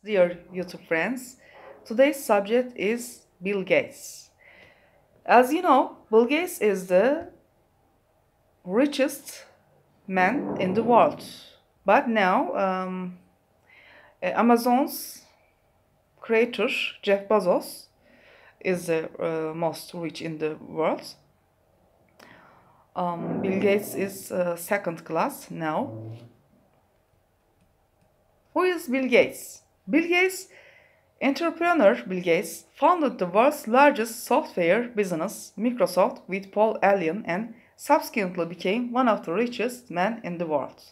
Dear YouTube friends, today's subject is Bill Gates. As you know, Bill Gates is the richest man in the world. But now, Amazon's creator, Jeff Bezos, is the most rich in the world. Bill Gates is second class now. Who is Bill Gates? Bill Gates, entrepreneur Bill Gates, founded the world's largest software business, Microsoft, with Paul Allen and subsequently became one of the richest men in the world.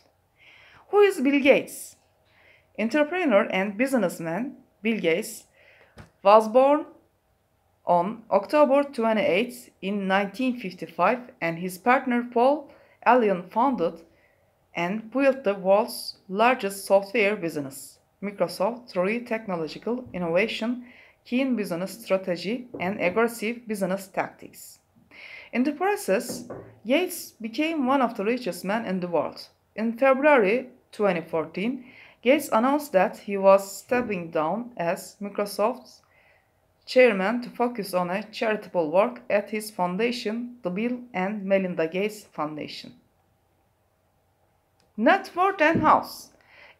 Who is Bill Gates? Entrepreneur and businessman Bill Gates was born on October 28 in 1955, and his partner Paul Allen founded and built the world's largest software business, Microsoft, through technological innovation, keen business strategy, and aggressive business tactics. In the process, Gates became one of the richest men in the world. In February 2014, Gates announced that he was stepping down as Microsoft's chairman to focus on a charitable work at his foundation, the Bill and Melinda Gates Foundation. Net worth and house.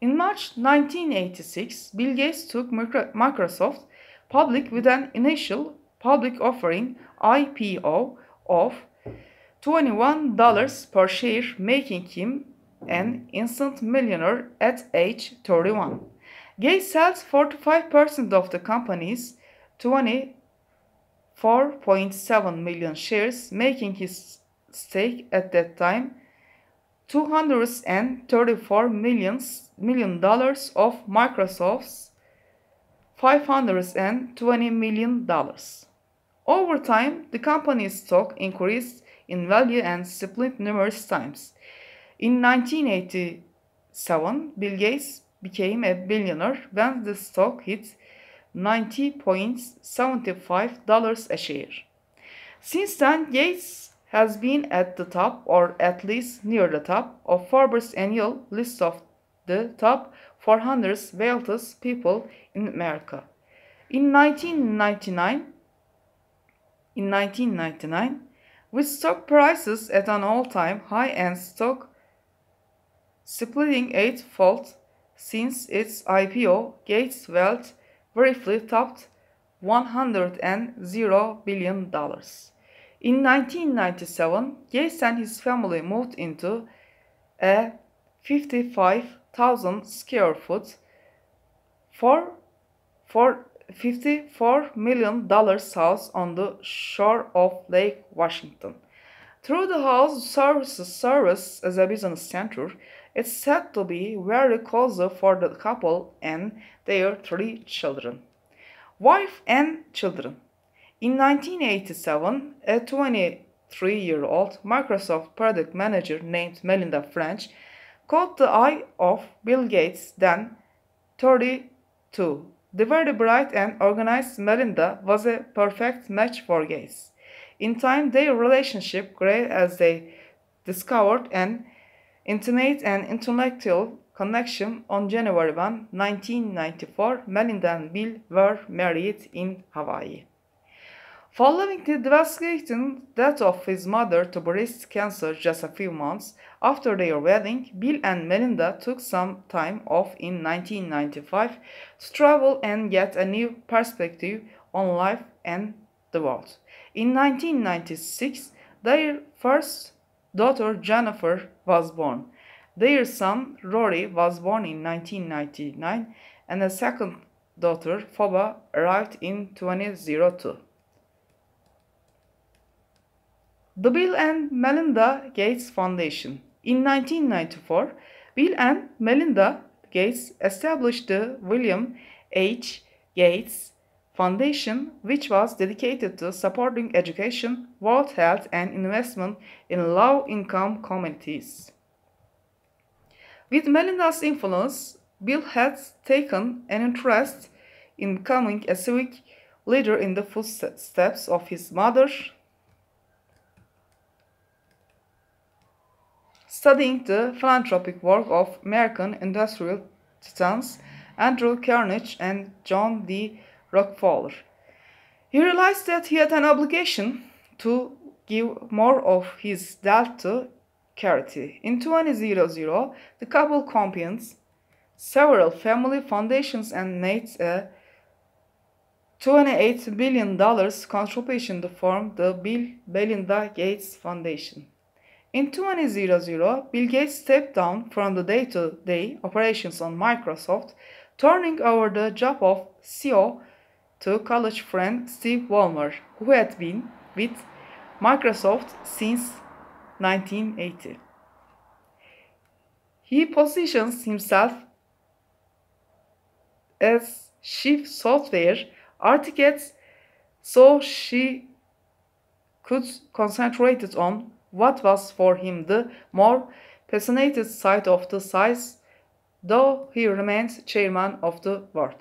In March 1986, Bill Gates took Microsoft public with an initial public offering (IPO) of $21 per share, making him an instant millionaire at age 31. Gates held 45% of the company's 24.7 million shares, making his stake at that time $234 million of Microsoft's $520 million. Over time, the company's stock increased in value and split numerous times. In 1987, Bill Gates became a billionaire when the stock hit $90.75 a share. Since then, Gates has been at the top, or at least near the top, of Forbes' annual list of the top 400 wealthiest people in America. In 1999, with stock prices at an all-time high and stock splitting eightfold since its IPO, Gates' wealth briefly topped $100 billion. In 1997, Gates and his family moved into a 55,000 square foot for $54 million house on the shore of Lake Washington. Through the house serves as a business center, it's said to be very cozy for the couple and their 3 children. Wife and children. In 1987, a 23-year-old Microsoft product manager named Melinda French caught the eye of Bill Gates, then 32. The very bright and organized Melinda was a perfect match for Gates. In time, their relationship grew as they discovered an intimate and intellectual connection. On January 1, 1994, Melinda and Bill were married in Hawaii. Following the devastating death of his mother to breast cancer just a few months after their wedding, Bill and Melinda took some time off in 1995 to travel and get a new perspective on life and the world. In 1996, their first daughter Jennifer was born. Their son Rory was born in 1999, and a second daughter, Phoba, arrived in 2002. The Bill and Melinda Gates Foundation. In 1994, Bill and Melinda Gates established the William H. Gates Foundation, which was dedicated to supporting education, world health, and investment in low-income communities. With Melinda's influence, Bill had taken an interest in becoming a civic leader in the footsteps of his mother, studying the philanthropic work of American industrial titans Andrew Carnegie, and John D. Rockefeller. He realized that he had an obligation to give more of his wealth to charity. In 2000, the couple combined several family foundations and made a $28 billion contribution to form the Bill Melinda Gates Foundation. In 2000, Bill Gates stepped down from the day-to-day operations on Microsoft, turning over the job of CEO to college friend Steve Ballmer, who had been with Microsoft since 1980. He positions himself as chief software architect so she could concentrate on what was for him the more passionate side of the science, though he remained chairman of the board.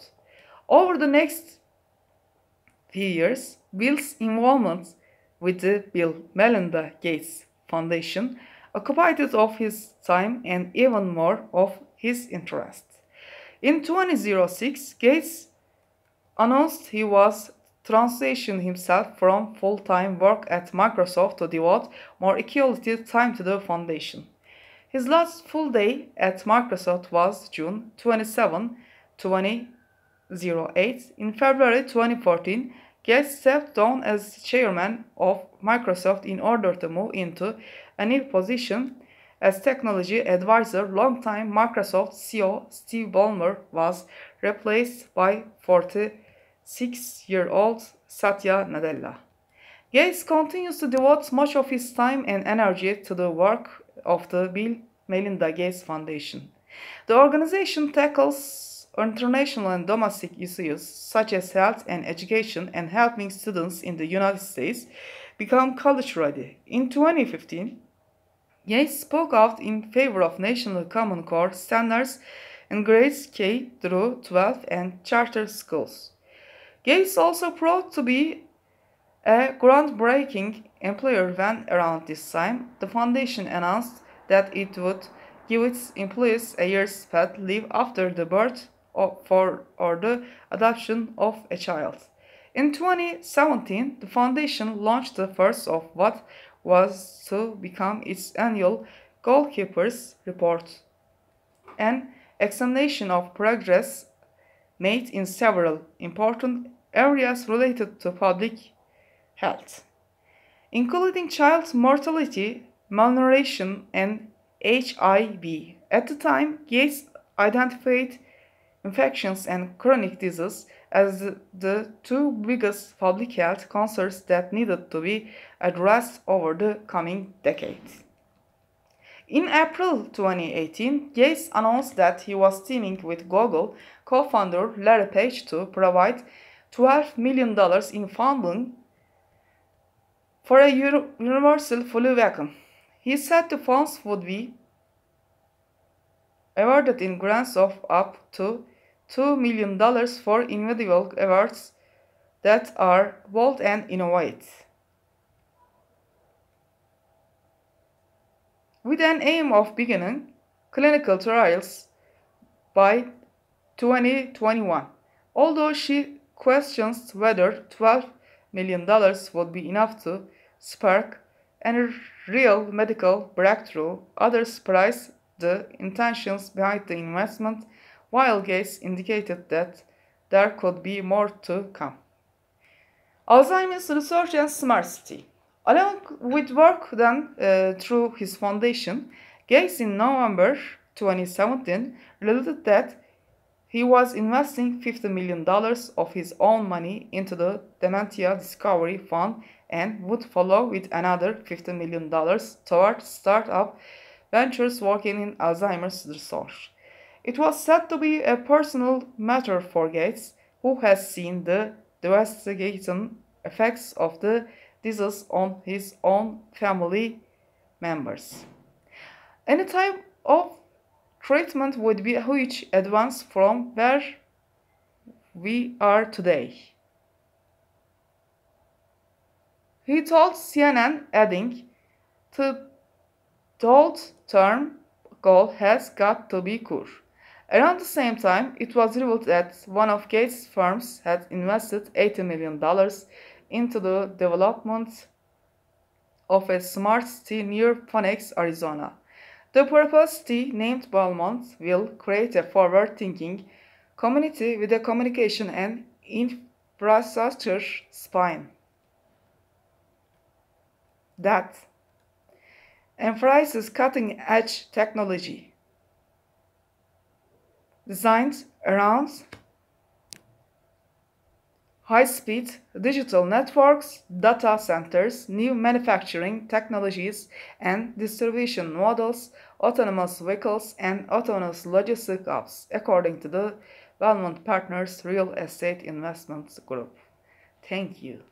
Over the next few years, Bill's involvement with the Bill Melinda Gates Foundation occupied of his time and even more of his interest. In 2006, Gates announced he was transitioning himself from full-time work at Microsoft to devote more equality time to the foundation. His last full day at Microsoft was June 27, 2008. In February 2014, Gates stepped down as chairman of Microsoft in order to move into a new position as technology advisor. Longtime Microsoft CEO Steve Ballmer was replaced by 46-year-old Satya Nadella. Gates continues to devote much of his time and energy to the work of the Bill Melinda Gates Foundation. The organization tackles international and domestic issues such as health and education and helping students in the United States become college ready. In 2015, Gates spoke out in favor of National Common Core standards in grades K through 12 and charter schools. Gates also proved to be a groundbreaking employer when, around this time, the foundation announced that it would give its employees a year's paid leave after the birth or the adoption of a child. In 2017, the foundation launched the first of what was to become its annual Goalkeepers Report, an examination of progress made in several important areas related to public health, including child mortality, malnutrition, and HIV. At the time, Gates identified infections and chronic disease as the two biggest public health concerns that needed to be addressed over the coming decades. In April 2018, Gates announced that he was teaming with Google co-founder Larry Page to provide $12 million in funding for a universal flu vaccine. He said the funds would be awarded in grants of up to $2 million for individual efforts that are bold and innovative, with an aim of beginning clinical trials by 2021. Although she questions whether $12 million would be enough to spark any real medical breakthrough, others praise the intentions behind the investment, while Gates indicated that there could be more to come. Alzheimer's research and smart city. Along with work done through his foundation, Gates in November 2017 revealed that he was investing $50 million of his own money into the Dementia Discovery Fund and would follow with another $50 million toward startup ventures working in Alzheimer's research. It was said to be a personal matter for Gates, who has seen the devastating effects of the disease on his own family members. Any type of treatment would be a huge advance from where we are today, he told CNN, adding, the short-term goal has got to be cure. Around the same time, it was revealed that one of Gates' firms had invested $80 million into the development of a smart city near Phoenix, Arizona. The proposed city, named Belmont, will create a forward-thinking community with a communication and infrastructure spine that emphasizes cutting-edge technology designed around high-speed digital networks, data centers, new manufacturing technologies and distribution models, autonomous vehicles, and autonomous logistics hubs, according to the Belmont Partners Real Estate Investment Group. Thank you.